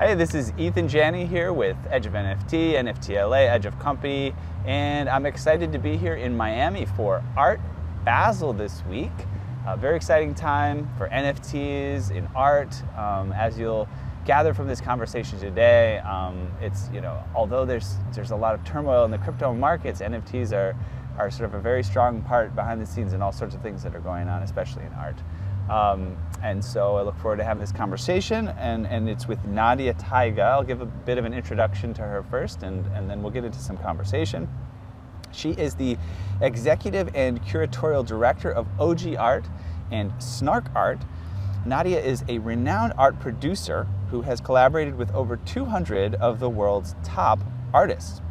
Hey, this is Ethan Janney here with Edge of NFT, NFTLA, Edge of Company, and I'm excited to be here in Miami for Art Basel this week. A very exciting time for NFTs in art. As you'll gather from this conversation today, it's, although there's a lot of turmoil in the crypto markets, NFTs are sort of a very strong part behind the scenes in all sorts of things that are going on, especially in art. And so I look forward to having this conversation, and it's with Nadia Taiga. I'll give a bit of an introduction to her first, and then we'll get into some conversation. She is the Executive and Curatorial Director of OG.Art and Snark.art. Nadia is a renowned art producer who has collaborated with over 200 of the world's top artists.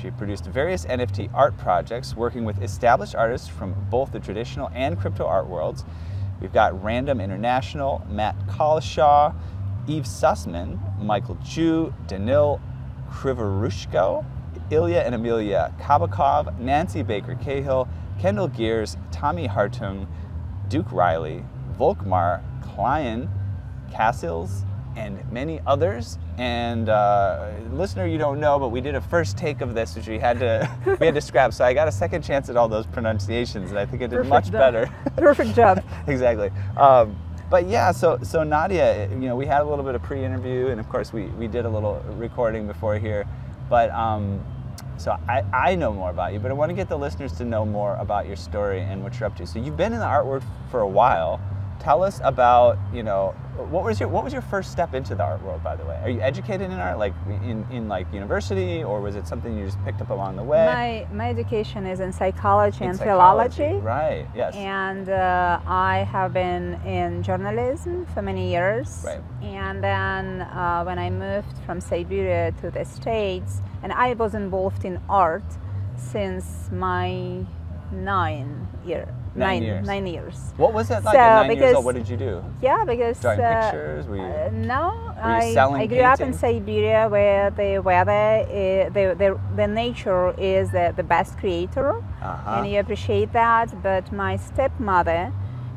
She produced various NFT art projects working with established artists from both the traditional and crypto art worlds. We've got Random International, Matt Collishaw, Yves Sussman, Michael Ju, Danil Krivorushko, Ilya and Amelia Kabakov, Nancy Baker Cahill, Kendall Gears, Tommy Hartung, Duke Riley, Volkmar, Klein, Cassils, and many others. And listener, you don't know, but we did a first take of this, which we had to scrap. So I got a second chance at all those pronunciations, and I think I did much better. Perfect job. Exactly. But yeah, so Nadia, we had a little bit of pre-interview, and of course we did a little recording before here. But so I know more about you, but I want to get the listeners to know more about your story and what you're up to. So you've been in the art world for a while. Tell us about, what was your first step into the art world, by the way? Are you educated in art, like in like university, or was it something you just picked up along the way? My education is in psychology and philology. Right, yes. And I have been in journalism for many years. Right. And then when I moved from Siberia to the States, and I was involved in art since my 9 years. 9 years. What was that like at 9 years old? What did you do? Yeah, because drawing pictures. Were you? No, I grew up in Siberia, where the weather, the nature is the best creator, and you appreciate that. But my stepmother,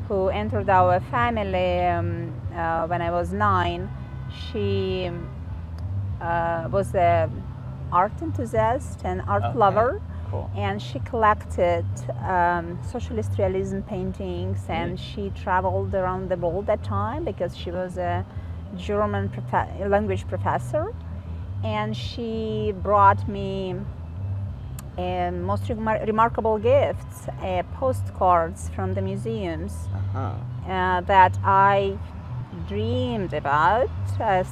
who entered our family when I was 9, she was an art enthusiast and art lover. Cool. And she collected socialist realism paintings, and she traveled around the world that time because she was a German language professor. And she brought me most remarkable gifts, postcards from the museums that I dreamed about.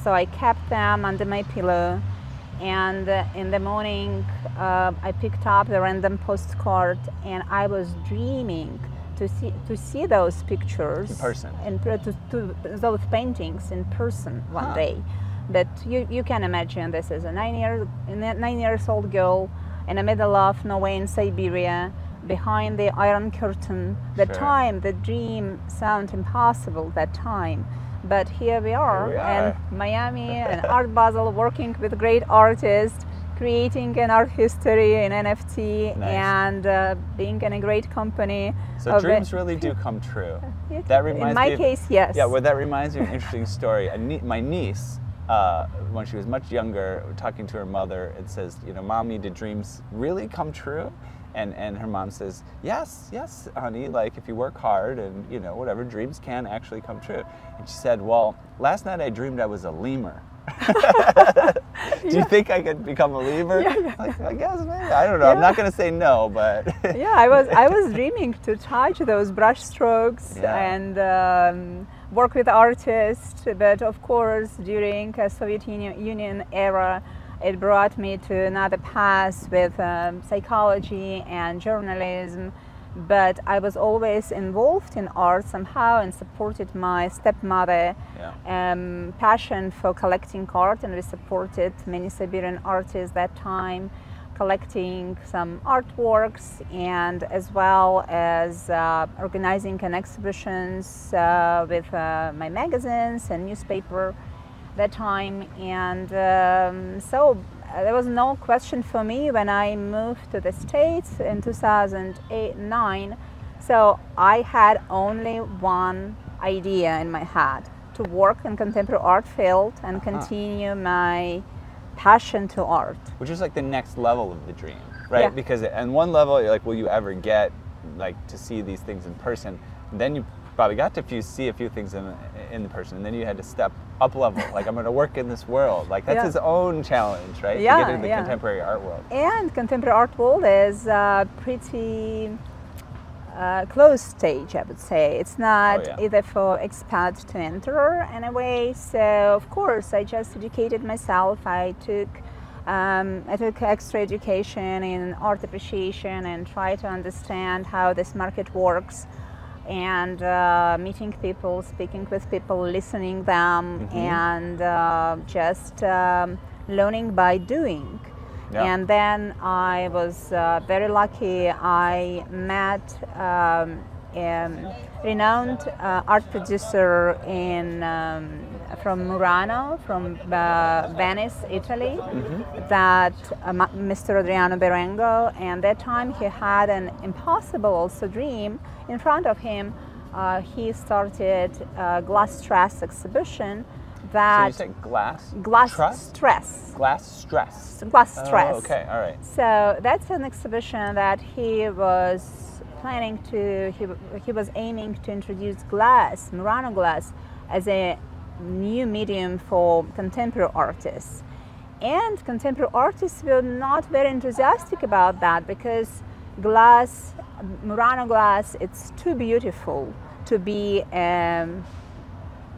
So I kept them under my pillow. And in the morning, I picked up the random postcard, and I was dreaming to see those pictures in person, and to those paintings in person one day. But you can imagine, this is a 9 years old girl in the middle of nowhere in Siberia, behind the Iron Curtain. That time, the dream sounded impossible that time. But here we are in Miami and Art Basel, working with great artists, creating an art history in NFT, and being in a great company. So dreams really do come true. That reminds in my case, yes. Yeah, well, that reminds me of an interesting story. My niece, when she was much younger, talking to her mother, it says, Mommy, did dreams really come true? And her mom says, yes, honey, like if you work hard and, whatever, dreams can actually come true. And she said, well, last night I dreamed I was a lemur. Do you think I could become a lemur? Yeah. Like, I guess maybe. I don't know. I'm not going to say no, but. Yeah, I was dreaming to touch those brush strokes and work with artists. But of course, during the Soviet Union era, it brought me to another path with psychology and journalism, but I was always involved in art somehow and supported my stepmother passion for collecting art, and we supported many Siberian artists that time, collecting some artworks, and as well as organizing an exhibitions with my magazines and newspaper that time. And so there was no question for me when I moved to the States in 2008-9. So I had only one idea in my head: to work in contemporary art field and continue my passion to art. Which is like the next level of the dream, right? Yeah. Because on one level, you're like, will you ever get like to see these things in person? And then you probably got to see a few things in the person, and then you had to step up level. Like, I'm going to work in this world. Like, that's his own challenge, right? Yeah, to get into the contemporary art world. And contemporary art world is pretty close stage, I would say. It's not either for expats to enter in a way. So of course, I just educated myself. I took extra education in art appreciation and try to understand how this market works. And meeting people, speaking with people, listening them, and just learning by doing. Yeah. And then I was very lucky. I met a renowned art producer from Murano, from Venice, Italy, that Mr. Adriano Berengo. And that time he had an impossible also dream in front of him. He started a glass stress exhibition. That so you said glass? Glass Trust? stress. Glass stress. Glass stress. Oh, okay, all right. So that's an exhibition that he was planning to, he was aiming to introduce glass, Murano glass, as a new medium for contemporary artists. And contemporary artists were not very enthusiastic about that because glass, Murano glass, it's too beautiful to be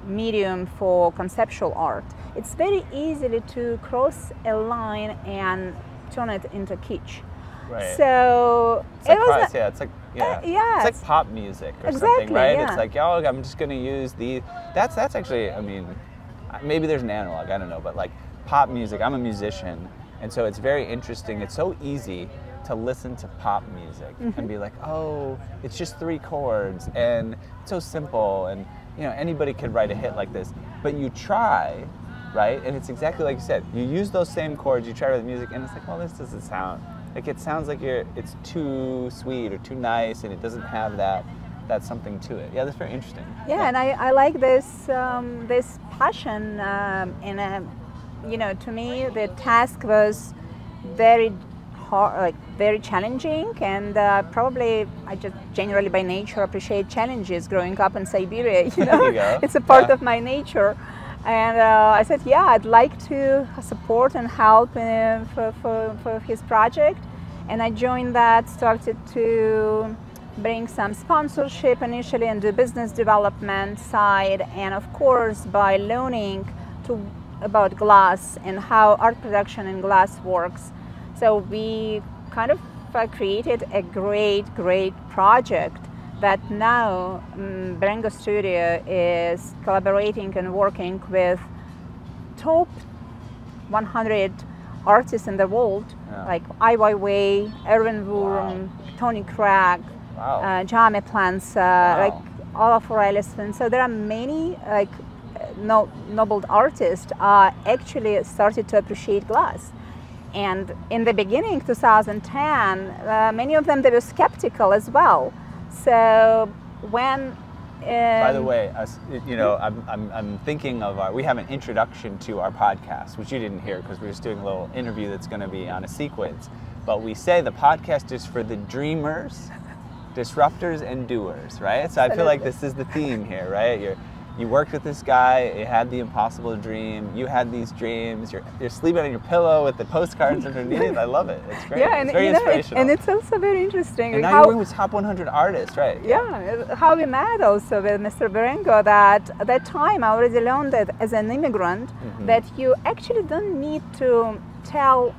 medium for conceptual art. It's very easily to cross a line and turn it into kitsch. Right. So it's like it's like it's like pop music or something, right? Yeah. It's like, oh, I'm just going to use the. That's actually, I mean, maybe there's an analog, I don't know, but like pop music. I'm a musician, and so it's very interesting. It's so easy to listen to pop music and be like, oh, it's just 3 chords and it's so simple, and you know, anybody could write a hit like this. But you try, right? And it's exactly like you said. You use those same chords, you try with music, and it's like, well, this doesn't sound like, it sounds like it's too sweet or too nice, and it doesn't have that something to it. Yeah, that's very interesting. Yeah, and I like this this passion, and you know, to me the task was very hard, like very challenging, and probably I just generally by nature appreciate challenges. Growing up in Siberia, you know, it's a part of my nature. And I said, yeah, I'd like to support and help for his project. And I joined that, started to bring some sponsorship initially and the business development side. And of course, by learning about glass and how art production in glass works. So we kind of created a great project that now Berengo Studio is collaborating and working with top 100 artists in the world, like Ai Weiwei, Erwin Wurm, Tony Craig, Jaime Planza, like all of Aurelius. So there are many like noble artists actually started to appreciate glass. And in the beginning, 2010, many of them, they were skeptical as well. So when by the way, you know, I'm thinking of we have an introduction to our podcast, which you didn't hear because we're just doing a little interview that's going to be on a sequence. But we say the podcast is for the dreamers, disruptors, and doers, right? So I feel like this is the theme here, right? You worked with this guy, you had the impossible dream, you had these dreams, you're sleeping on your pillow with the postcards underneath. I love it. It's great. Yeah, and it's very inspirational. And it's also very interesting. And now you're working with top 100 artists, right? Yeah, how we met also with Mr. Berengo, that at that time I already learned that as an immigrant, that you actually don't need to tell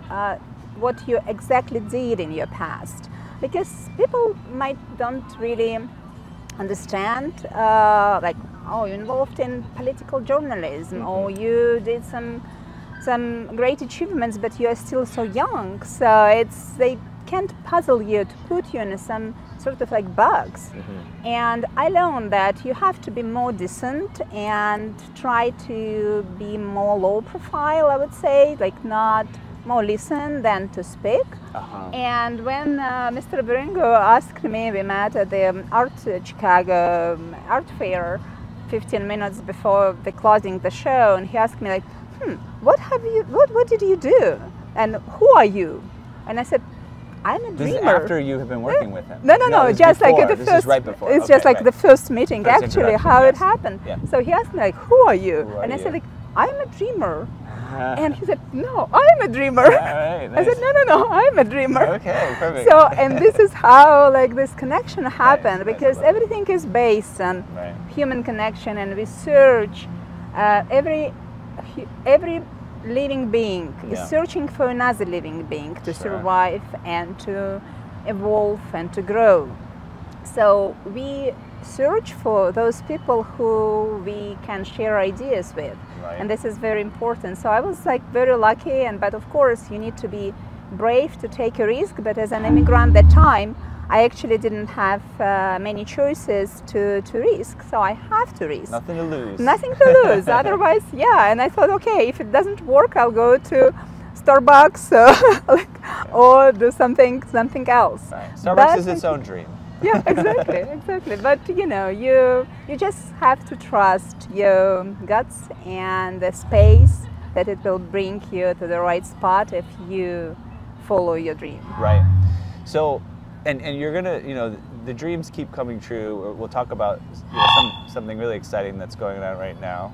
what you exactly did in your past. Because people don't really understand, like, oh, you're involved in political journalism, or you did some great achievements, but you are still so young. So they can't puzzle you to put you in some sort of like box. And I learned that you have to be more decent and try to be more low profile, I would say, like not more listen than to speak. And when Mr. Berengo asked me, we met at the Chicago Art Fair, 15 minutes before the closing the show, and he asked me like, what did you do? And who are you? And I said, I'm a dreamer. This is after you have been working with him? No, just before. like the this first. Is right before. It's okay, just like right. the first meeting, First actually, how yes. it happened. Yeah. So he asked me like, who are you? And I said like, I'm a dreamer. And he said, no, I'm a dreamer. Right, nice. I said, no, I'm a dreamer. Okay, perfect. So, and this is how like this connection happened, Nice, because everything is based on human connection, and we search, every living being is searching for another living being to survive and to evolve and to grow. So we search for those people who we can share ideas with, and this is very important. So I was like very lucky, but of course you need to be brave to take a risk. But as an immigrant at that time, I actually didn't have many choices to risk, so I have to risk. Nothing to lose. Nothing to lose. Otherwise, and I thought, okay, if it doesn't work, I'll go to Starbucks or do something else. Right. Starbucks is its own dream. Yeah, exactly. But you know, you just have to trust your guts and the space that it will bring you to the right spot if you follow your dream. Right. So, and you're gonna, the dreams keep coming true. We'll talk about something really exciting that's going on right now.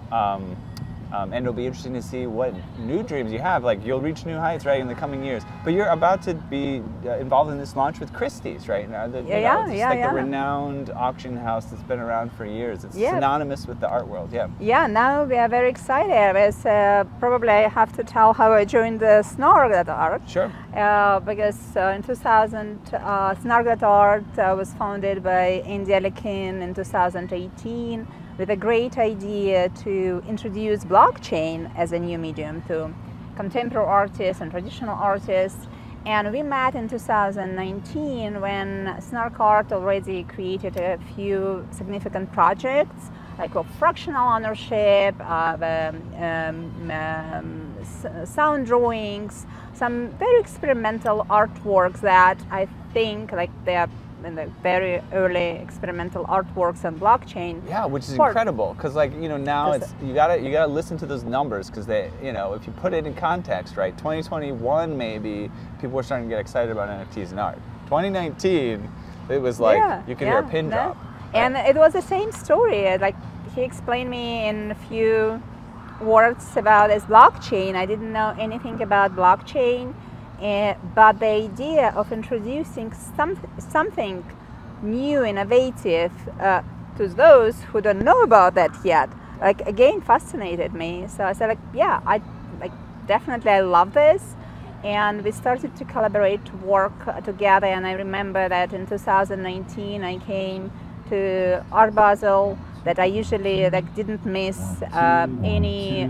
And it'll be interesting to see what new dreams you have. Like, you'll reach new heights, right, in the coming years. But you're about to be involved in this launch with Christie's right now. A renowned auction house that's been around for years. It's synonymous with the art world. Yeah, now we are very excited. As, probably I have to tell how I joined the Snark.art. Sure. Because in 2000, Snark.art was founded by Andy Alekin in 2018. With a great idea to introduce blockchain as a new medium to contemporary artists and traditional artists. And we met in 2019 when Snark.art already created a few significant projects, like of fractional ownership, sound drawings, some very experimental artworks that I think they're in the very early experimental artworks on blockchain. Yeah, which is incredible, because now it's you gotta listen to those numbers, because they, if you put it in context, right? 2021 maybe people were starting to get excited about NFTs and art. 2019, it was like you could hear a pin drop. And it was the same story. Like, he explained me in a few words about this blockchain. I didn't know anything about blockchain. But the idea of introducing something new, innovative to those who don't know about that yet, again, fascinated me. So I said, definitely I love this. And we started to collaborate, to work together. And I remember that in 2019 I came to Art Basel, that I usually didn't miss any.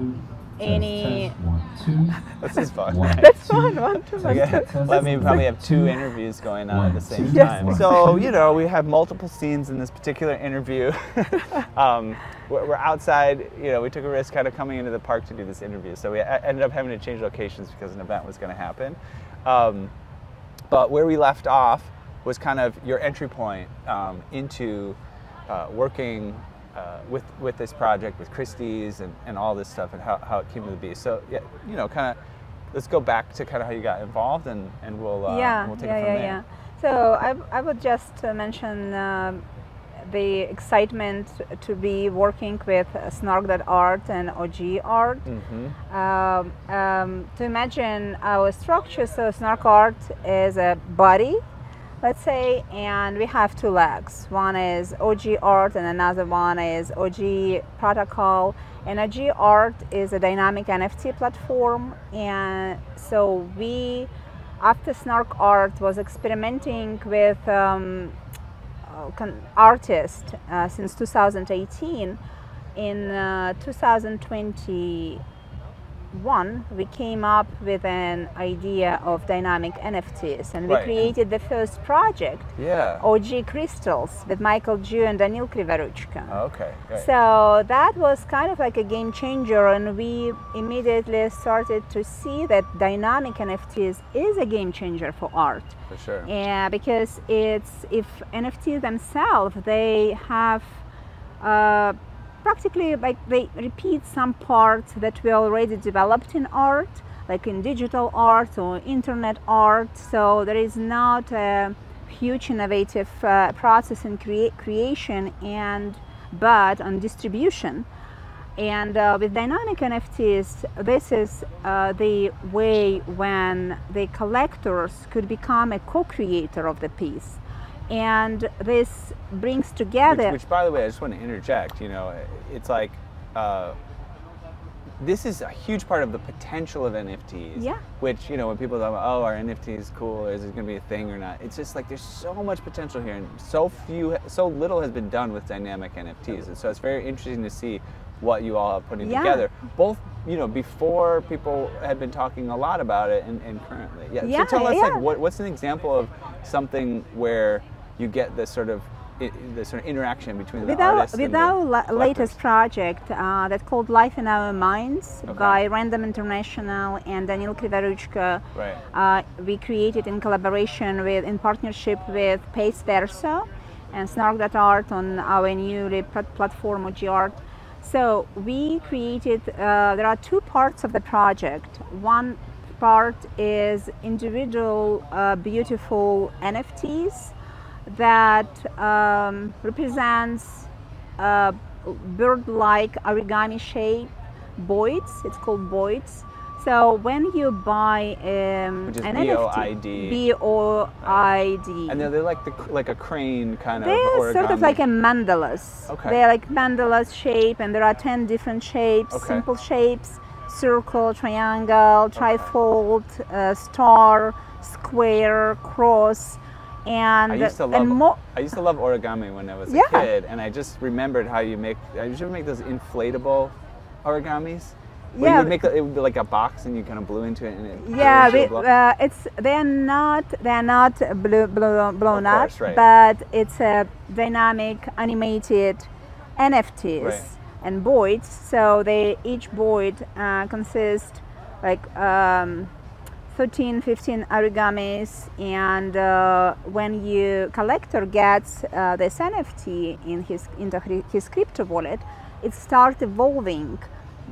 This is fun. That's fun. One, two, one, two. We probably have two interviews going on at the same time. So, we have multiple scenes in this particular interview. We're outside, we took a risk kind of coming into the park to do this interview. So we ended up having to change locations because an event was going to happen. But where we left off was kind of your entry point into working with this project, with Christie's and all this stuff, and how it came to be. So kind of let's go back to kind of how you got involved, and we'll take it from there. So I would just mention the excitement to be working with Snark.art and OG.Art. To imagine our structure, so Snark.art is a body, let's say, and we have two legs. One is OG.Art and another one is OG Protocol. And OG.Art is a dynamic NFT platform. And so we, after Snark.art was experimenting with artists since 2018, in 2021 we came up with an idea of dynamic NFTs, and we created the first project, OG Crystals, with Michael Ju and Danil Krivoruchka. Okay, great. So that was kind of like a game changer, and we immediately started to see that dynamic NFTs is a game changer for art. For sure. Yeah, because if NFTs themselves, they have practically like they repeat some parts that we already developed in art, like in digital art or internet art. So there is not a huge innovative process in creation but on distribution. And with dynamic NFTs, this is the way when the collectors could become a co-creator of the piece. And this brings together... Which, by the way, I just want to interject, you know, it's like, this is a huge part of the potential of NFTs. Yeah. Which, you know, when people talk about, oh, are NFTs cool, is it going to be a thing or not? It's just like, there's so much potential here, and so little has been done with dynamic NFTs. And so it's very interesting to see what you all are putting together, both, you know, before people had been talking a lot about it and currently. So tell us, like, what's an example of something where you get this sort of interaction between the artists and the latest project that's called Life in Our Minds by Random International and Daniil Krivoruchko. We created in collaboration in partnership with Pace Verso and Snark.art on our new platform OG.Art. So we created, there are two parts of the project. One part is individual beautiful NFTs that represents bird-like origami shape boids. It's called boids. So when you buy which is an B-O-I-D. B-O-I-D. And they're like a crane kind of They're origami. sort of like a mandalas. They're like mandalas shape, and there are 10 different shapes, simple shapes: circle, triangle, trifold, star, square, cross. And I used to love origami when I was a kid, and I just remembered how you make. I usually make those inflatable origamis. You would make it would be like a box, and you kind of blew into it. And it they're not blown up, course, but it's a dynamic animated NFTs and boids. So each boid consists like 13, 15 origamis, and when you collector gets this NFT into his crypto wallet, it starts evolving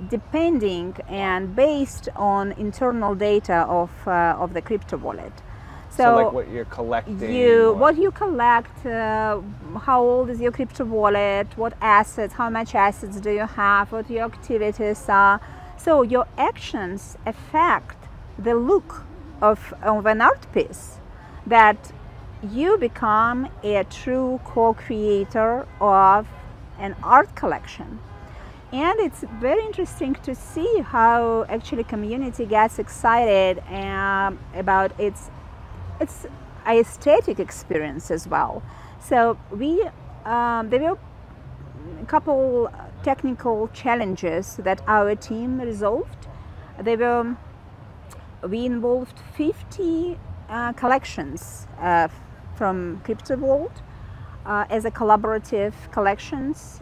depending and based on internal data of the crypto wallet. So like what you're collecting? What you collect, how old is your crypto wallet, what assets, how much assets do you have, what your activities are. So your actions affect the look of an art piece, that you become a true co-creator of an art collection. And it's very interesting to see how actually community gets excited about its aesthetic experience as well. So there were a couple technical challenges that our team resolved. We involved 50 collections from Crypto Vault as a collaborative collections.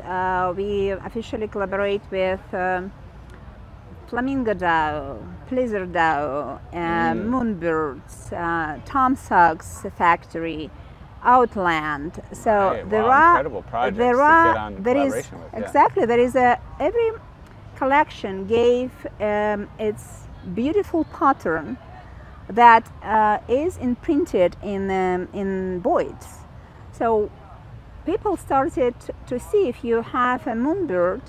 We officially collaborate with Flamingo DAO, Blizzard DAO, Moonbirds, Tom Suggs Factory, Outland. So there are incredible projects to get on collaboration with. Exactly, there is every collection gave its beautiful pattern that is imprinted in boids. So people started to see, if you have a moonbird,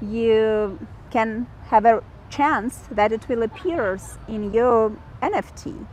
you can have a chance that it will appear in your NFT.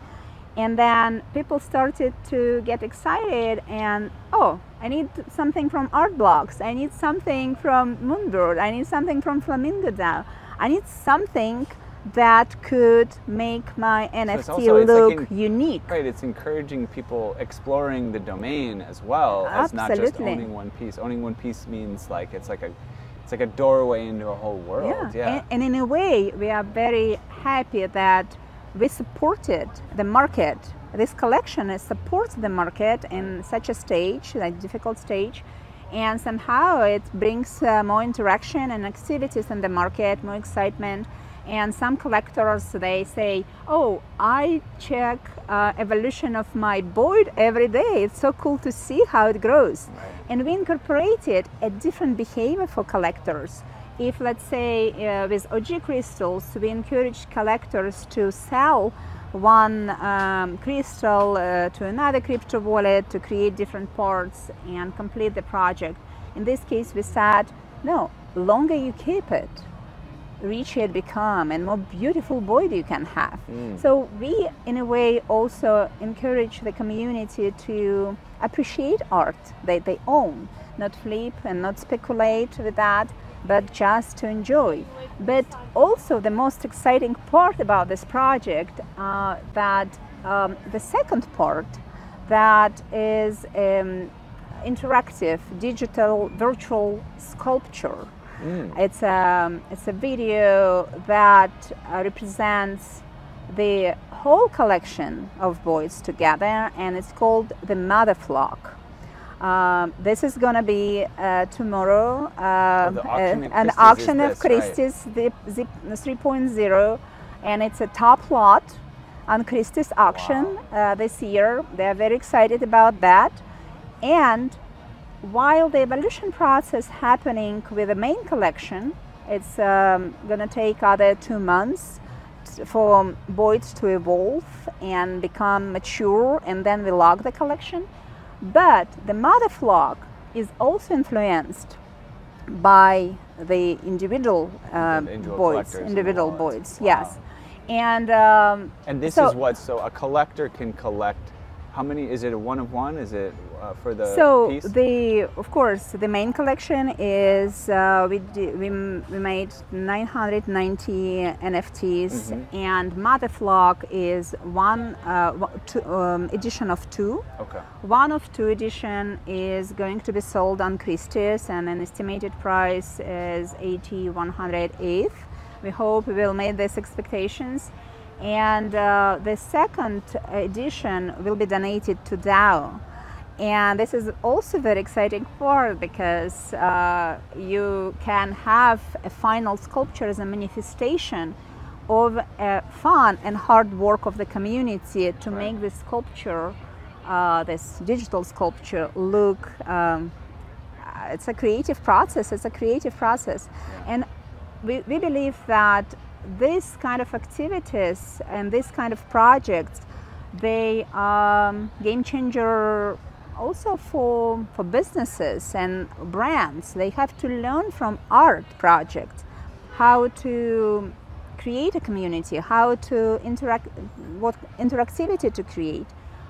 And then people started to get excited and, oh, I need something from Art Blocks, I need something from Moonbird, I need something from Flamingo DAO, I need something that could make my NFT look unique. Right, it's encouraging people exploring the domain as well as not just owning one piece. Owning one piece means like it's like a doorway into a whole world. And in a way, we are very happy that we supported the market. This collection supports the market in such a stage, like difficult stage, and somehow it brings more interaction and activities in the market, more excitement. And some collectors, they say, oh, I check evolution of my board every day. It's so cool to see how it grows. And we incorporated a different behavior for collectors. If, let's say, with OG crystals, we encourage collectors to sell one crystal to another crypto wallet to create different parts and complete the project. In this case, we said, no, longer you keep it, richer it become and more beautiful body you can have. So we, in a way, also encourage the community to appreciate art that they own, not flip and not speculate with that, but just to enjoy. But also the most exciting part about this project, that the second part, that is interactive digital virtual sculpture. It's a video that represents the whole collection of boys together, and it's called the Mother Flock. This is going to be tomorrow, an auction of Christie's Zip 3.0, and it's a top lot on Christie's auction this year. They're very excited about that. And while the evolution process happening with the main collection, it's going to take other 2 months for boys to evolve and become mature, and then we log the collection. But the Mother Flock is also influenced by the individual boys, yes. And this is what, so a collector can collect. How many, is it a one of one? Is it for the piece? Of course, the main collection is, we made 990 NFTs, and Mother Flock is edition of 2. Okay. One of 2 edition is going to be sold on Christie's, and an estimated price is 80-108. We hope we will meet these expectations. And the second edition will be donated to DAO. And this is also very exciting part, because you can have a final sculpture as a manifestation of fun and hard work of the community to make this sculpture, this digital sculpture, look, it's a creative process, And we believe that this kind of activities and this kind of projects, they are game changer also for businesses and brands. They have to learn from art projects how to create a community, how to interact, what interactivity to create,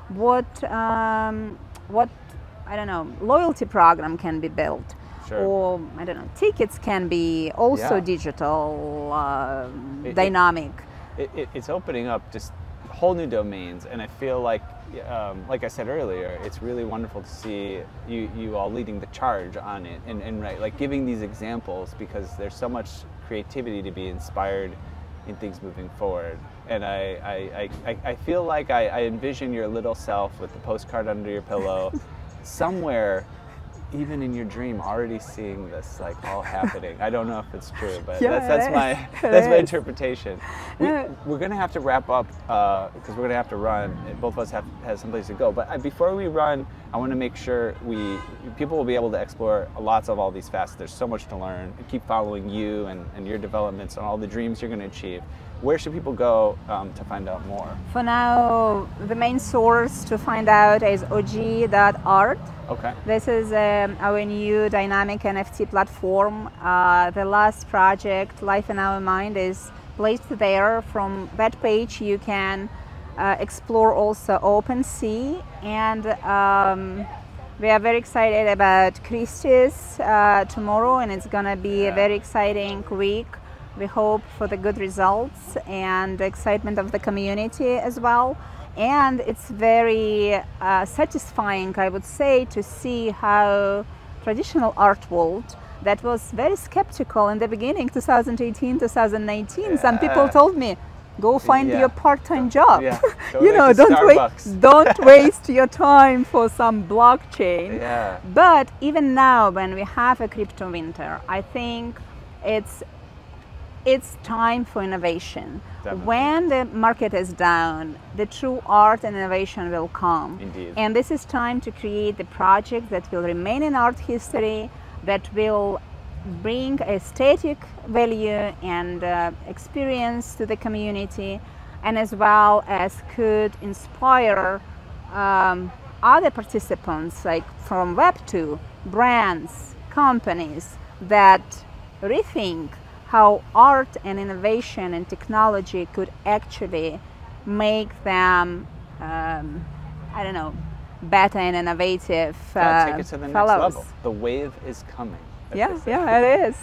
what I don't know, loyalty program can be built. Sure. Or, I don't know, tickets can be also digital, dynamic. It's opening up just whole new domains, and I feel like I said earlier, it's really wonderful to see you all leading the charge on it, and like giving these examples, because there's so much creativity to be inspired in things moving forward. And I feel like I envision your little self with the postcard under your pillow, somewhere, even in your dream, already seeing this like all happening. I don't know if it's true, but that's my interpretation. We're gonna have to wrap up because we're gonna have to run. Both of us have someplace to go. But before we run, I want to make sure people will be able to explore lots of all these facets. There's so much to learn. And keep following you and your developments and all the dreams you're gonna achieve. Where should people go to find out more? For now, the main source to find out is OG.Art. Okay. This is our new dynamic NFT platform. The last project, Life in Our Mind, is placed there. From that page, you can explore also OpenSea, and we are very excited about Christie's tomorrow, and it's going to be a very exciting week. We hope for the good results and the excitement of the community as well. And it's very satisfying, I would say, to see how traditional art world that was very skeptical in the beginning, 2018, 2019. Some people told me, go find your part-time job. You know, don't waste your time for some blockchain. But even now, when we have a crypto winter, I think it's it's time for innovation. Definitely. When the market is down, the true art and innovation will come. Indeed. And this is time to create the project that will remain in art history, that will bring aesthetic value and experience to the community, and as well as could inspire other participants, like from Web2, brands, companies, that rethink how art and innovation and technology could actually make them, I don't know, better and innovative Take it to the next fellows. level. The wave is coming. Yeah, yeah, it is.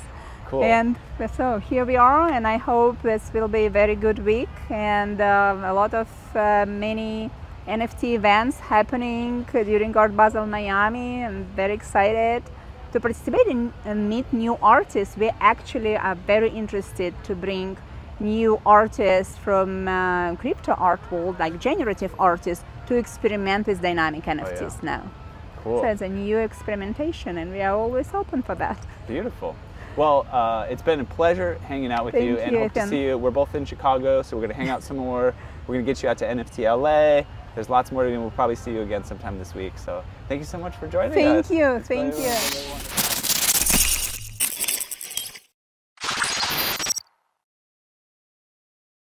Cool. And so here we are, and I hope this will be a very good week, and a lot of many NFT events happening during Art Basel Miami. I'm very excited to participate and meet new artists. We actually are very interested to bring new artists from crypto art world, like generative artists, to experiment with dynamic NFTs now. Cool. So it's a new experimentation, and we are always open for that. Beautiful. Well, it's been a pleasure hanging out with you, and hope to see you. We're both in Chicago, so we're going to hang out some more. We're going to get you out to NFT LA. There's lots more to do, and we'll probably see you again sometime this week. So thank you so much for joining us. Thank you.